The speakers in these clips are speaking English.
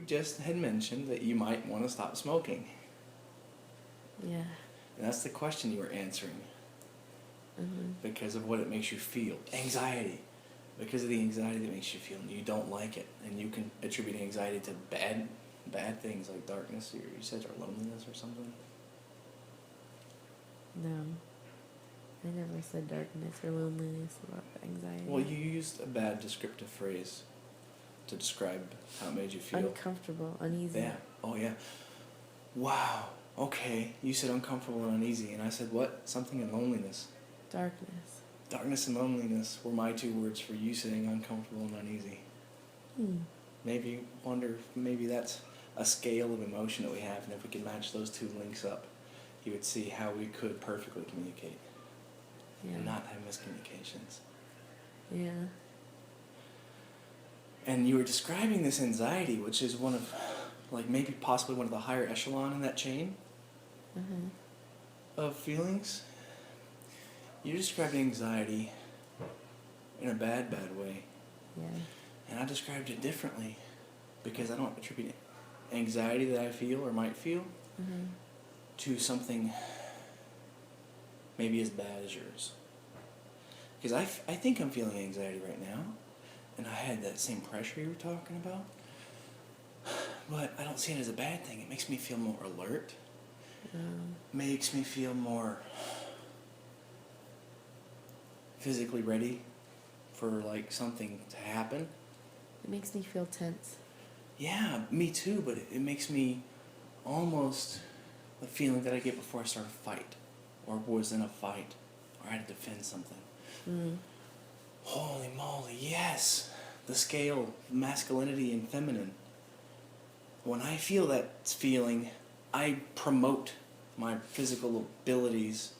just had mentioned that you might want to stop smoking. Yeah. And that's the question you were answering. Because of what it makes you feel. Anxiety. Because of the anxiety that makes you feel. And you don't like it. And you can attribute anxiety to bad things like darkness, or you said, or loneliness or something. No. I never said darkness or loneliness about anxiety. Well, you used a bad descriptive phrase to describe how it made you feel. Uncomfortable, uneasy. Yeah. Oh, yeah. Wow. Okay. You said uncomfortable and uneasy. And I said what? Something in loneliness. Darkness. Darkness and loneliness were my 2 words for you saying uncomfortable and uneasy. Maybe wonder if maybe that's a scale of emotion that we have, and if we could match those 2 links up, you would see how we could perfectly communicate and not have miscommunications. Yeah. And you were describing this anxiety, which is one of, like, maybe possibly one of the higher echelon in that chain of feelings. You described anxiety in a bad way. Yeah. And I described it differently because I don't attribute anxiety that I feel or might feel to something maybe as bad as yours. Because I think I'm feeling anxiety right now, and I had that same pressure you were talking about, but I don't see it as a bad thing. It makes me feel more alert. Makes me feel more physically ready for, like, something to happen. It makes me feel tense. Yeah, me too, but it makes me almost the feeling that I get before I start a fight, or was in a fight, or I had to defend something. Holy moly, yes! The scale of masculinity and feminine. When I feel that feeling, I promote my physical abilities.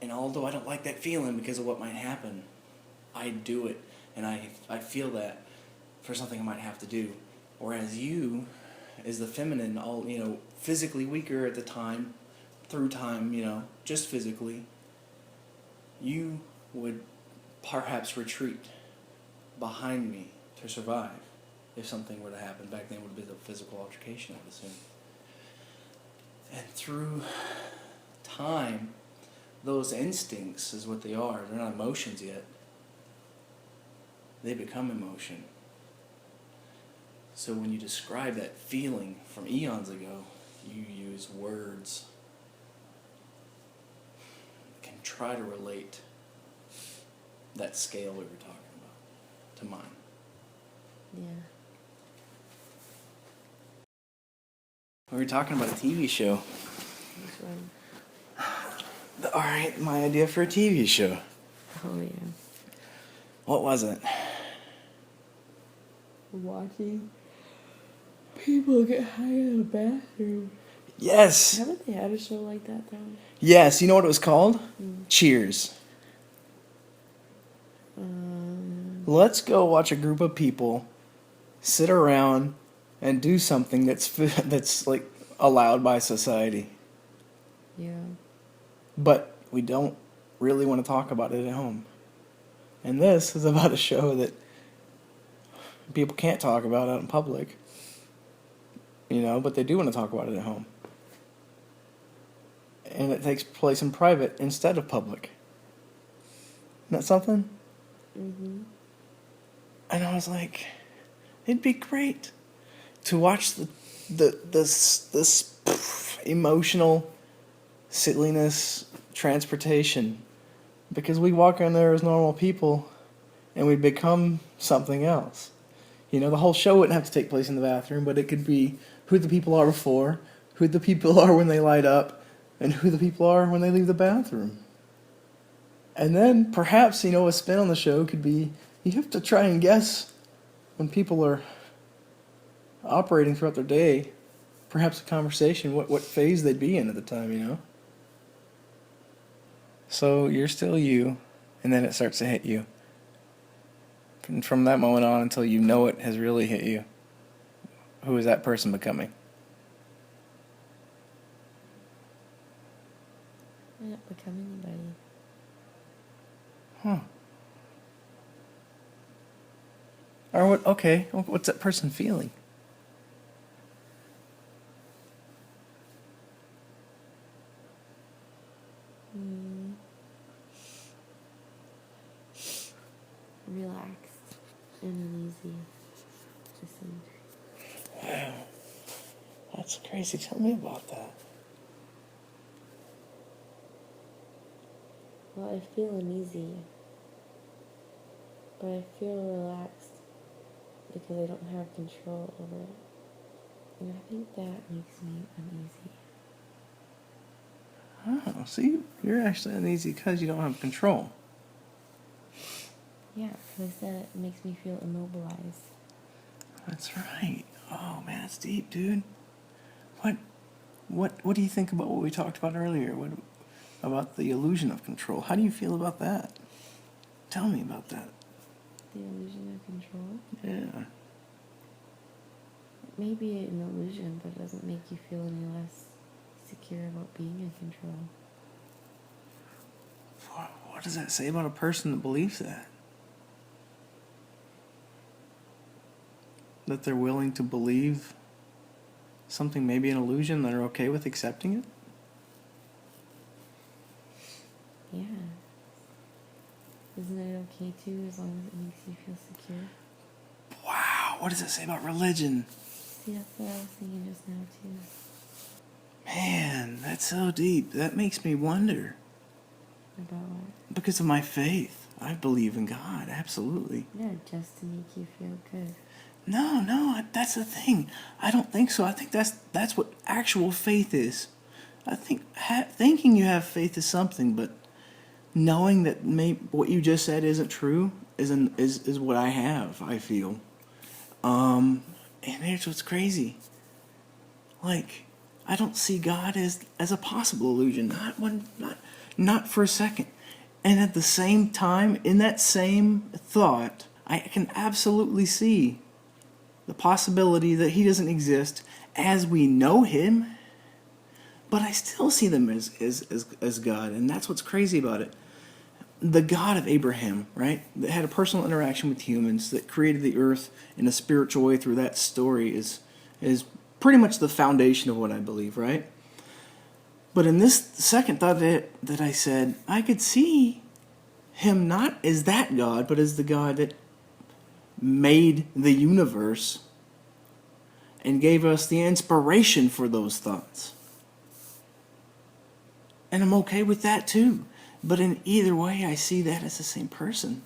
And although I don't like that feeling because of what might happen, I do it. And I feel that for something I might have to do. Whereas you, as the feminine, all, physically weaker at the time, through time, just physically, you would perhaps retreat behind me to survive if something were to happen. Back then it would be the physical altercation, I would assume. And through time, those instincts is what they are. They're not emotions yet. They become emotion. So when you describe that feeling from eons ago, you use words. Can try to relate that scale we were talking about to mine. Yeah. We were talking about a TV show. Which one? Alright, my idea for a TV show. Oh, yeah. What was it? Watching people get high in the bathroom. Yes! Haven't they had a show like that, though? Yes, you know what it was called? Cheers. Let's go watch a group of people sit around and do something that's like allowed by society. Yeah. But we don't really want to talk about it at home. And this is about a show that people can't talk about out in public. But they do want to talk about it at home. And it takes place in private instead of public. Isn't that something? And I was like, it'd be great to watch this emotional silliness transportation, because we walk in there as normal people and we become something else. The whole show wouldn't have to take place in the bathroom, but it could be who the people are before, who the people are when they light up, and who the people are when they leave the bathroom. And then perhaps, a spin on the show could be, you have to try and guess when people are operating throughout their day, perhaps a conversation, what phase they'd be in at the time, So you're still you, and then it starts to hit you. And from that moment on until you know it has really hit you, who is that person becoming? I don't become anybody. Huh. Or what? Okay, what's that person feeling? Mm, relaxed and uneasy. Just Wow, that's crazy. Tell me about that. well, I feel uneasy, but I feel relaxed because I don't have control over it. And I think that makes me uneasy. Oh, see, you're actually uneasy because you don't have control. Yeah, because I said it makes me feel immobilized. That's right. Oh man, that's deep, dude. What what do you think about what we talked about earlier? What about the illusion of control? How do you feel about that? Tell me about that. The illusion of control? Yeah. Maybe an illusion, but it doesn't make you feel any less secure about being in control. What does that say about a person that believes that? That they're willing to believe something may be an illusion, that are okay with accepting it? Yeah. Isn't it okay too, as long as it makes you feel secure? Wow, what does it say about religion? See, that's what I was thinking just now too. Man, that's so deep. That makes me wonder. About what? Because of my faith. I believe in God, absolutely. Yeah, just to make you feel good. No, that's the thing. I don't think so. I think that's what actual faith is. I think thinking you have faith is something, but knowing that what you just said isn't true is what I have. I feel. And here's what's crazy. Like, I don't see God as a possible illusion. Not for a second. And at the same time, in that same thought, I can absolutely see the possibility that he doesn't exist as we know him, but I still see them as God, and that's what's crazy about it. The God of Abraham, right, that had a personal interaction with humans, that created the earth in a spiritual way through that story is pretty much the foundation of what I believe, right? But in this second thought that I said, I could see him not as that God, but as the God that made the universe and gave us the inspiration for those thoughts. And I'm okay with that too. But in either way, I see that as the same person.